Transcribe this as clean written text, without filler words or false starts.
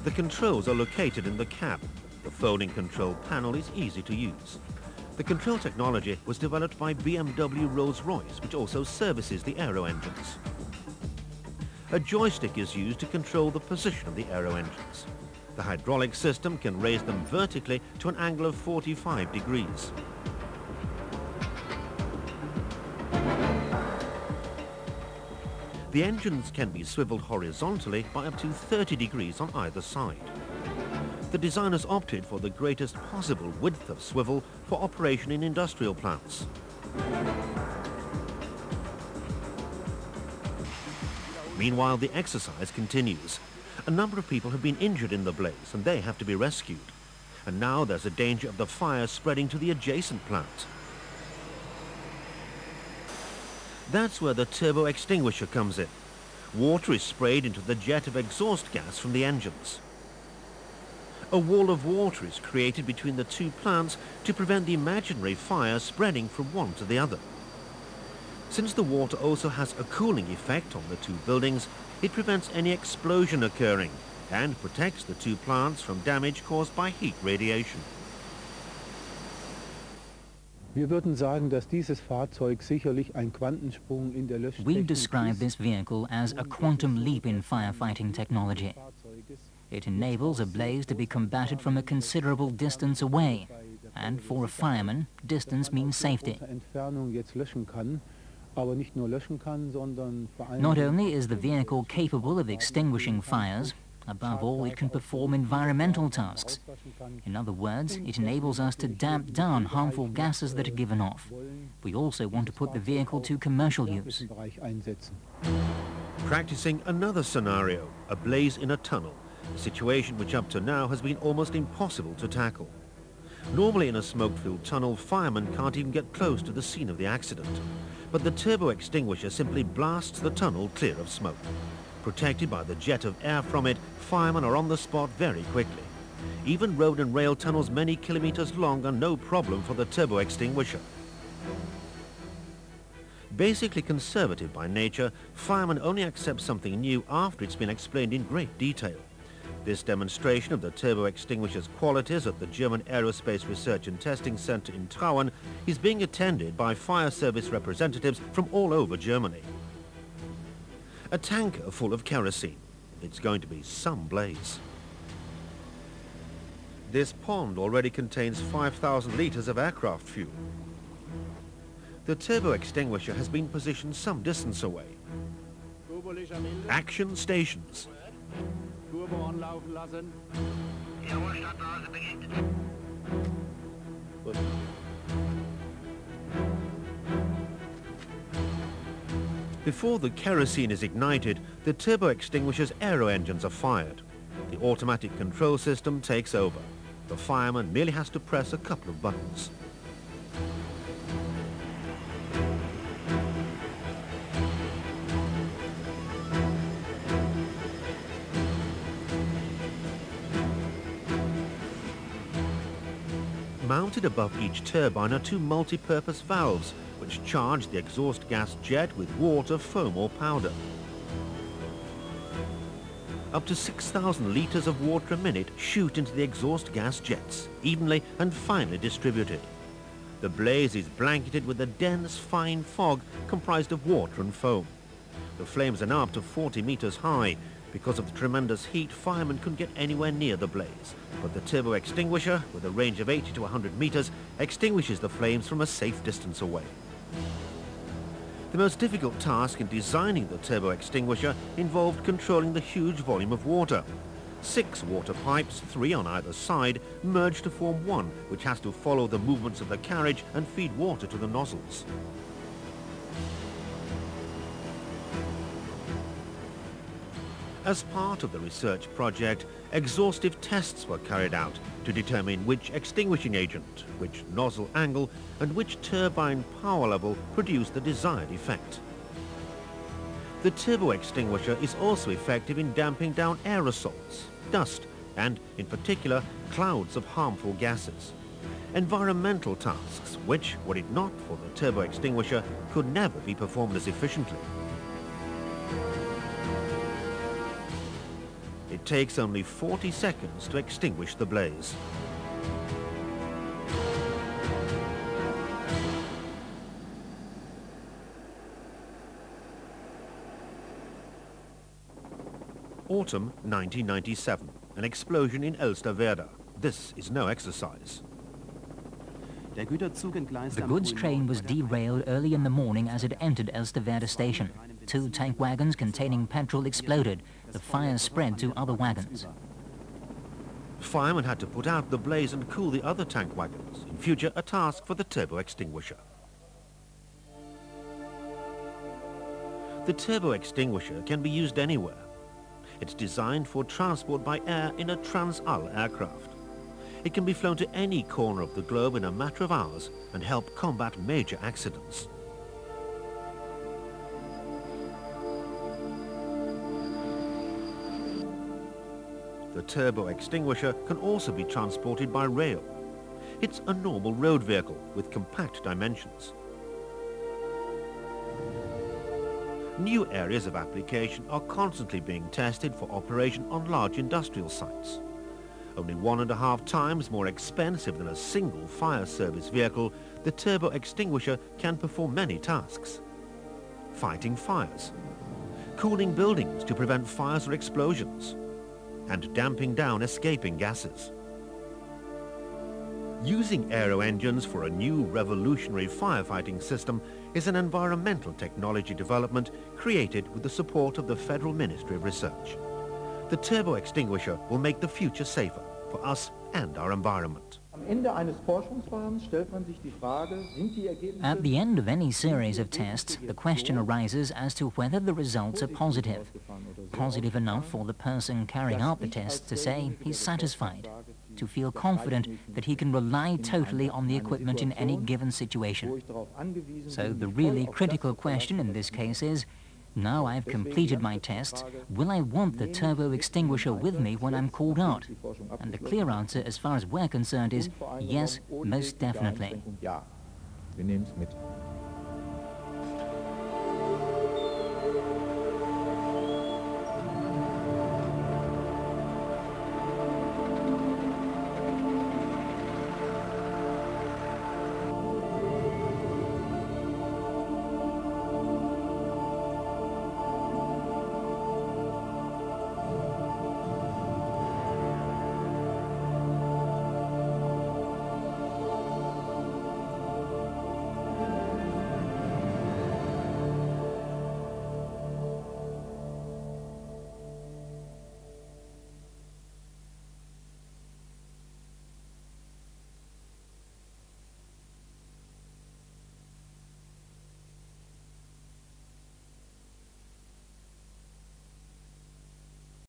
The controls are located in the cab. The folding control panel is easy to use. The control technology was developed by BMW Rolls-Royce, which also services the aero engines. A joystick is used to control the position of the aero engines. The hydraulic system can raise them vertically to an angle of 45 degrees. The engines can be swiveled horizontally by up to 30 degrees on either side. The designers opted for the greatest possible width of swivel for operation in industrial plants. Meanwhile, the exercise continues. A number of people have been injured in the blaze and they have to be rescued. And now there's a danger of the fire spreading to the adjacent plant. That's where the turbo extinguisher comes in. Water is sprayed into the jet of exhaust gas from the engines. A wall of water is created between the two plants to prevent the imaginary fire spreading from one to the other. Since the water also has a cooling effect on the two buildings, it prevents any explosion occurring and protects the two plants from damage caused by heat radiation. Wir würden sagen, dass dieses Fahrzeug sicherlich ein Quantensprung in der Löschtechnik ist. We describe this vehicle as a quantum leap in firefighting technology. It enables a blaze to be combated from a considerable distance away, and for a fireman, distance means safety. Not only is the vehicle capable of extinguishing fires, above all, it can perform environmental tasks. In other words, it enables us to damp down harmful gases that are given off. We also want to put the vehicle to commercial use. Practicing another scenario, a blaze in a tunnel, a situation which up to now has been almost impossible to tackle. Normally in a smoke-filled tunnel, firemen can't even get close to the scene of the accident. But the turbo extinguisher simply blasts the tunnel clear of smoke. Protected by the jet of air from it, firemen are on the spot very quickly. Even road and rail tunnels many kilometers long are no problem for the turbo extinguisher. Basically conservative by nature, firemen only accept something new after it's been explained in great detail. This demonstration of the turbo extinguisher's qualities at the German Aerospace Research and Testing Center in Traun is being attended by fire service representatives from all over Germany. A tanker full of kerosene. It's going to be some blaze. This pond already contains 5,000 liters of aircraft fuel. The turbo extinguisher has been positioned some distance away. Action stations. Before the kerosene is ignited, the turbo extinguisher's aero engines are fired. The automatic control system takes over. The fireman merely has to press a couple of buttons. Mounted above each turbine are two multi-purpose valves which charge the exhaust gas jet with water, foam or powder. Up to 6,000 liters of water a minute shoot into the exhaust gas jets, evenly and finely distributed. The blaze is blanketed with a dense, fine fog comprised of water and foam. The flames are now up to 40 meters high. Because of the tremendous heat, firemen couldn't get anywhere near the blaze. But the turbo extinguisher, with a range of 80 to 100 meters, extinguishes the flames from a safe distance away. The most difficult task in designing the turbo extinguisher involved controlling the huge volume of water. 6 water pipes, 3 on either side, merge to form one, which has to follow the movements of the carriage and feed water to the nozzles. As part of the research project, exhaustive tests were carried out to determine which extinguishing agent, which nozzle angle, and which turbine power level produced the desired effect. The turbo extinguisher is also effective in damping down aerosols, dust, and, in particular, clouds of harmful gases. Environmental tasks, which, were it not for the turbo extinguisher, could never be performed as efficiently. It It takes only 40 seconds to extinguish the blaze. Autumn 1997, an explosion in Elsterwerda. This is no exercise. The goods train was derailed early in the morning as it entered Elsterwerda station. 2 tank wagons containing petrol exploded. The fire spread to other wagons. Firemen had to put out the blaze and cool the other tank wagons, in future a task for the turbo extinguisher. The turbo extinguisher can be used anywhere. It's designed for transport by air in a Trans-All aircraft. It can be flown to any corner of the globe in a matter of hours and help combat major accidents. The turbo extinguisher can also be transported by rail. It's a normal road vehicle with compact dimensions. New areas of application are constantly being tested for operation on large industrial sites. Only 1.5 times more expensive than a single fire service vehicle, the turbo extinguisher can perform many tasks. Fighting fires, cooling buildings to prevent fires or explosions, and damping down escaping gases. Using aero engines for a new revolutionary firefighting system is an environmental technology development created with the support of the Federal Ministry of Research. The turbo extinguisher will make the future safer for us and our environment. At the end of any series of tests, the question arises as to whether the results are positive. Positive enough for the person carrying out the tests to say he's satisfied, to feel confident that he can rely totally on the equipment in any given situation. So the really critical question in this case is, now I've completed my tests, will I want the turbo extinguisher with me when I'm called out? And the clear answer as far as we're concerned is yes, most definitely.